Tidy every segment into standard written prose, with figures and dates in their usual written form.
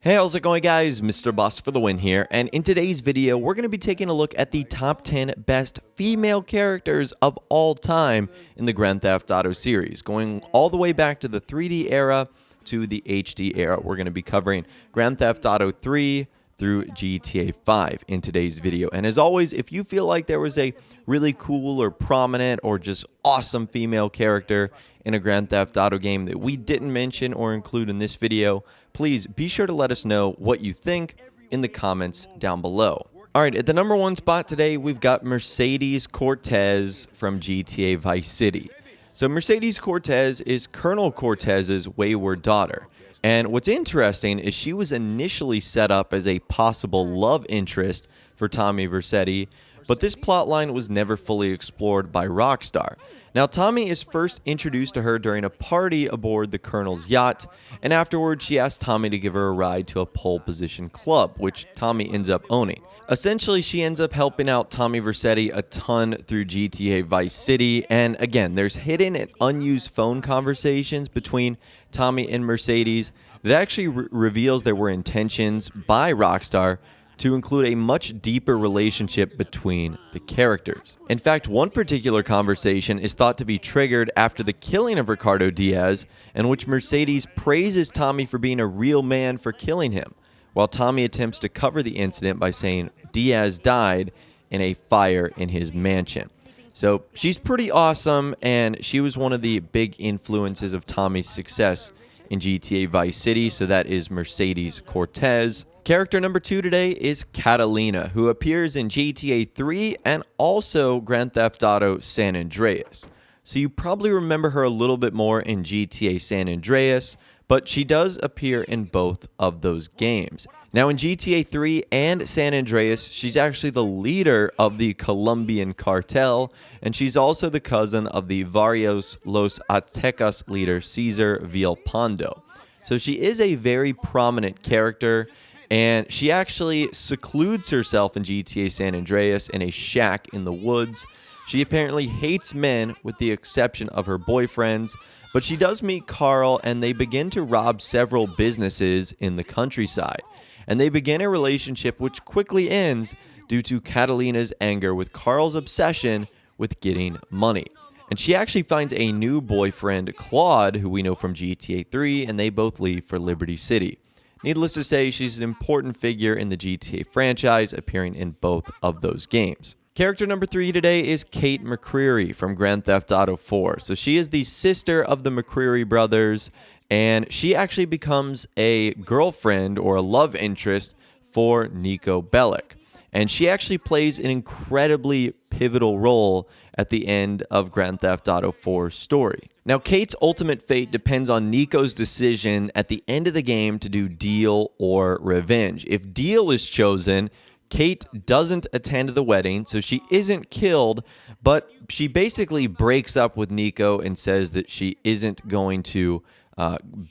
Hey, how's it going, guys? Mr. Boss for the win here, and in today's video, we're going to be taking a look at the top 10 best female characters of all time in the Grand Theft Auto series, going all the way back to the 3D era to the HD era. We're going to be covering Grand Theft Auto 3 through GTA 5 in today's video. And as always, if you feel like there was a really cool or prominent or just awesome female character in a Grand Theft Auto game that we didn't mention or include in this video, please be sure to let us know what you think in the comments down below. Alright, at the number one spot today, we've got Mercedes Cortez from GTA Vice City. So Mercedes Cortez is Colonel Cortez's wayward daughter. And what's interesting is she was initially set up as a possible love interest for Tommy Vercetti, but this plotline was never fully explored by Rockstar. Now, Tommy is first introduced to her during a party aboard the Colonel's yacht, and afterwards she asks Tommy to give her a ride to a pole position club, which Tommy ends up owning. Essentially, she ends up helping out Tommy Vercetti a ton through GTA Vice City, and again, there's hidden and unused phone conversations between Tommy and Mercedes that actually reveals there were intentions by Rockstar to include a much deeper relationship between the characters. In fact, one particular conversation is thought to be triggered after the killing of Ricardo Diaz, in which Mercedes praises Tommy for being a real man for killing him, while Tommy attempts to cover the incident by saying Diaz died in a fire in his mansion. So she's pretty awesome, and she was one of the big influences of Tommy's success in GTA Vice City, so that is Mercedes Cortez. Character number 2 today is Catalina, who appears in GTA 3 and also Grand Theft Auto San Andreas. So you probably remember her a little bit more in GTA San Andreas, but she does appear in both of those games. Now in GTA 3 and San Andreas, she's actually the leader of the Colombian cartel, and she's also the cousin of the Barrios Los Aztecas leader Cesar Villalpando. So she is a very prominent character, and she actually secludes herself in GTA San Andreas in a shack in the woods. She apparently hates men with the exception of her boyfriends, but she does meet Carl, and they begin to rob several businesses in the countryside. And they begin a relationship which quickly ends due to Catalina's anger with Carl's obsession with getting money. And she actually finds a new boyfriend, Claude, who we know from GTA 3, and they both leave for Liberty City. Needless to say, she's an important figure in the GTA franchise, appearing in both of those games. Character number 3 today is Kate Mccreary from Grand Theft Auto 4. So she is the sister of the Mccreary brothers, and she actually becomes a girlfriend or a love interest for Niko Bellic. And she actually plays an incredibly pivotal role at the end of Grand Theft Auto 4's story. Now, Kate's ultimate fate depends on Niko's decision at the end of the game to do deal or revenge. If deal is chosen, Kate doesn't attend the wedding, so she isn't killed, but she basically breaks up with Niko and says that she isn't going to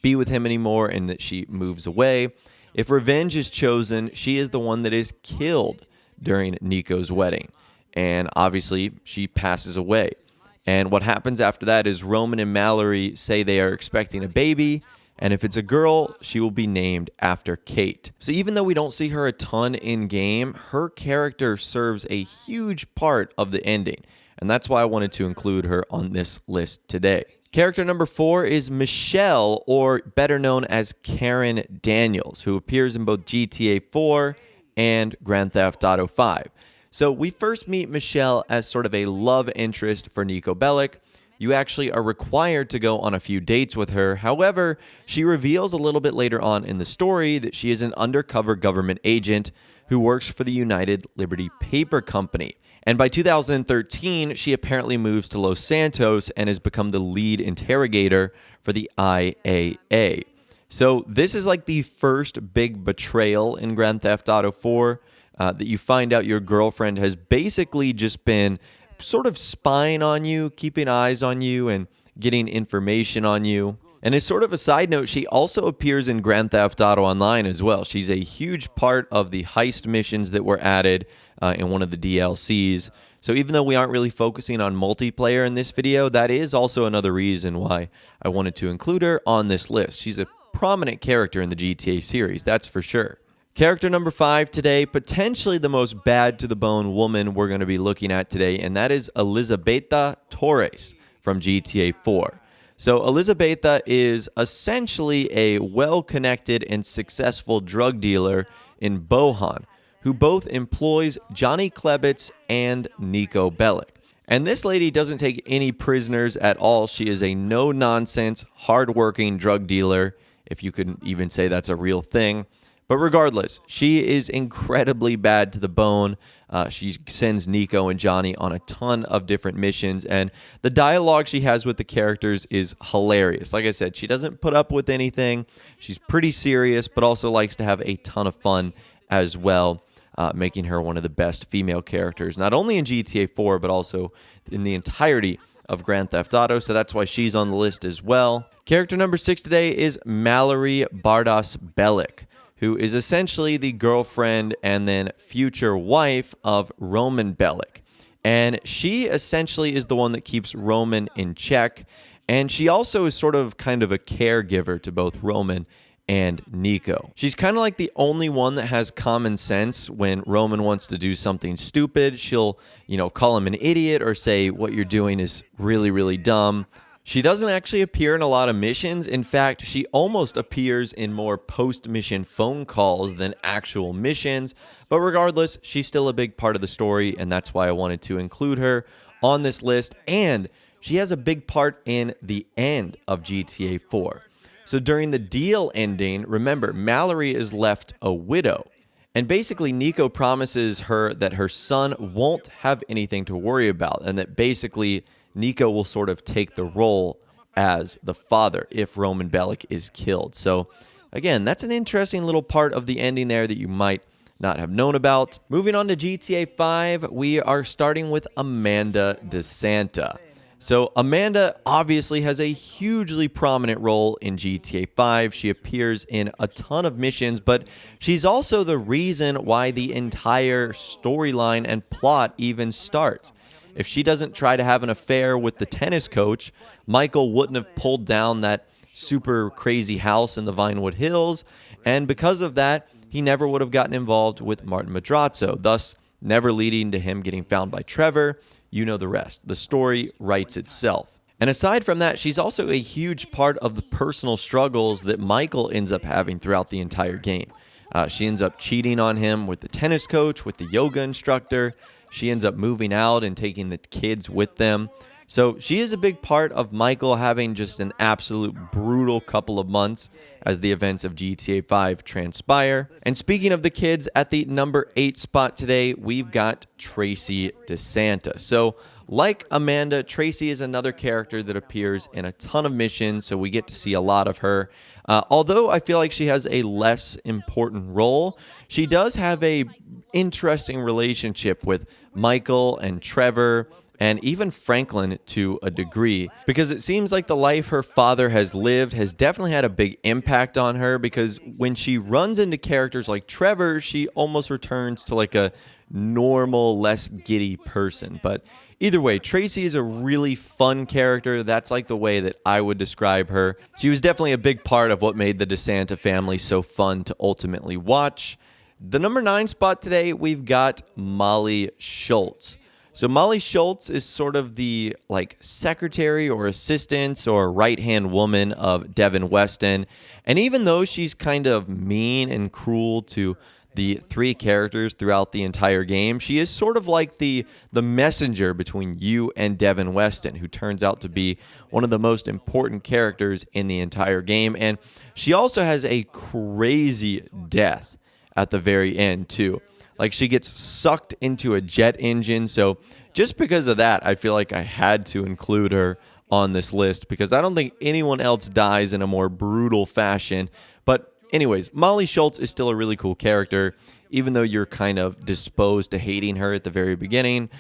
be with him anymore and that she moves away. If revenge is chosen, she is the one that is killed during Niko's wedding, and obviously she passes away. And what happens after that is Roman and Mallory say they are expecting a baby, and if it's a girl, she will be named after Kate. So even though we don't see her a ton in-game, her character serves a huge part of the ending, and that's why I wanted to include her on this list today. Character number 4 is Michelle, or better known as Karen Daniels, who appears in both GTA 4 and Grand Theft Auto 5. So we first meet Michelle as sort of a love interest for Niko Bellic. You actually are required to go on a few dates with her. However, she reveals a little bit later on in the story that she is an undercover government agent who works for the United Liberty Paper Company. And by 2013, she apparently moves to Los Santos and has become the lead interrogator for the IAA. So this is like the first big betrayal in Grand Theft Auto 4, that you find out your girlfriend has basically just been sort of spying on you, keeping eyes on you, and getting information on you. And as sort of a side note, she also appears in Grand Theft Auto Online as well. She's a huge part of the heist missions that were added in one of the DLCs. So even though we aren't really focusing on multiplayer in this video, that is also another reason why I wanted to include her on this list. She's a prominent character in the GTA series, that's for sure. Character number 5 today, potentially the most bad to the bone woman we're going to be looking at today, and that is Elizabeta Torres from GTA 4. So Elizabeta is essentially a well-connected and successful drug dealer in Bohan, who both employs Johnny Klebitz and Niko Bellic. And this lady doesn't take any prisoners at all. She is a no-nonsense, hard-working drug dealer, if you could even say that's a real thing. But regardless, she is incredibly bad to the bone. She sends Niko and Johnny on a ton of different missions, and the dialogue she has with the characters is hilarious. Like I said, she doesn't put up with anything. She's pretty serious, but also likes to have a ton of fun as well, making her one of the best female characters, not only in GTA 4, but also in the entirety of Grand Theft Auto, so that's why she's on the list as well. Character number 6 today is Mallory Bar Das Bellick, who is essentially the girlfriend and then future wife of Roman Bellic. And she essentially is the one that keeps Roman in check. And she also is sort of kind of a caregiver to both Roman and Niko. She's kind of like the only one that has common sense. When Roman wants to do something stupid, she'll, call him an idiot or say what you're doing is really, really dumb. She doesn't actually appear in a lot of missions. In fact, she almost appears in more post-mission phone calls than actual missions. But regardless, she's still a big part of the story, and that's why I wanted to include her on this list. And she has a big part in the end of GTA 4. So during the deal ending, remember, Mallory is left a widow. And basically, Niko promises her that her son won't have anything to worry about, and that basically Niko will sort of take the role as the father if Roman Bellic is killed. So again, that's an interesting little part of the ending there that you might not have known about. Moving on to GTA 5, we are starting with Amanda DeSanta. So Amanda obviously has a hugely prominent role in GTA 5. She appears in a ton of missions, but she's also the reason why the entire storyline and plot even starts. If she doesn't try to have an affair with the tennis coach, Michael wouldn't have pulled down that super crazy house in the Vinewood Hills, and because of that, he never would have gotten involved with Martin Madrazo, thus never leading to him getting found by Trevor. You know the rest. The story writes itself. And aside from that, she's also a huge part of the personal struggles that Michael ends up having throughout the entire game. She ends up cheating on him with the tennis coach, with the yoga instructor. She ends up moving out and taking the kids with them. So she is a big part of Michael having just an absolute brutal couple of months as the events of GTA 5 transpire. And speaking of the kids, at the number 8 spot today, we've got Tracy DeSanta. So like Amanda, Tracy is another character that appears in a ton of missions, so we get to see a lot of her. Although I feel like she has a less important role, she does have a interesting relationship with Michael and Trevor, and even Franklin to a degree, because it seems like the life her father has lived has definitely had a big impact on her, because when she runs into characters like Trevor, she almost returns to like a normal, less giddy person. But either way, Tracy is a really fun character. That's like the way that I would describe her. She was definitely a big part of what made the DeSanta family so fun to ultimately watch. The number 9 spot today, we've got Molly Schultz. So Molly Schultz is sort of the secretary or assistant or right-hand woman of Devin Weston. And even though she's kind of mean and cruel to the 3 characters throughout the entire game, she is sort of like the messenger between you and Devin Weston, who turns out to be one of the most important characters in the entire game. And she also has a crazy death at the very end, too. Like, she gets sucked into a jet engine. So just because of that, I feel like I had to include her on this list, because I don't think anyone else dies in a more brutal fashion. But anyways, Molly Schultz is still a really cool character. Even though you're kind of disposed to hating her at the very beginning,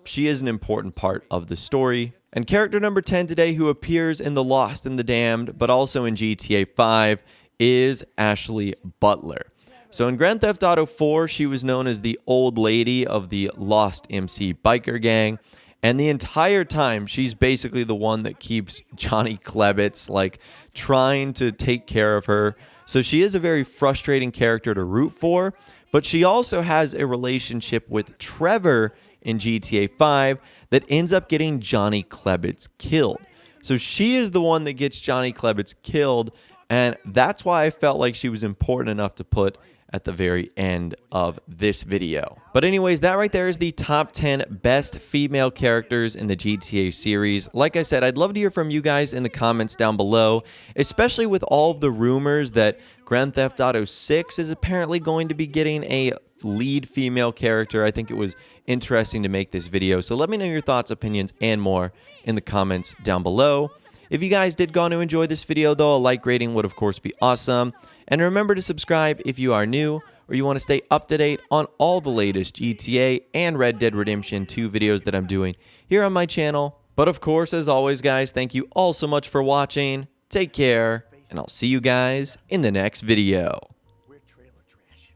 she is an important part of the story. And character number 10 today, who appears in The Lost and the Damned, but also in GTA 5, is Ashley Butler. So in Grand Theft Auto 4, she was known as the old lady of the Lost MC biker gang. And the entire time, she's basically the one that keeps Johnny Klebitz, trying to take care of her. So she is a very frustrating character to root for, but she also has a relationship with Trevor in GTA 5 that ends up getting Johnny Klebitz killed. So she is the one that gets Johnny Klebitz killed, and that's why I felt like she was important enough to put at the very end of this video. But anyways, that right there is the top 10 best female characters in the GTA series. Like I said, I'd love to hear from you guys in the comments down below, especially with all of the rumors that Grand Theft Auto 6 is apparently going to be getting a lead female character. I think it was interesting to make this video. So let me know your thoughts, opinions, and more in the comments down below. If you guys did go on to enjoy this video, though, a like rating would of course be awesome. And remember to subscribe if you are new or you want to stay up to date on all the latest GTA and Red Dead Redemption 2 videos that I'm doing here on my channel. But of course, as always, guys, thank you all so much for watching. Take care, and I'll see you guys in the next video. We're trailer trash.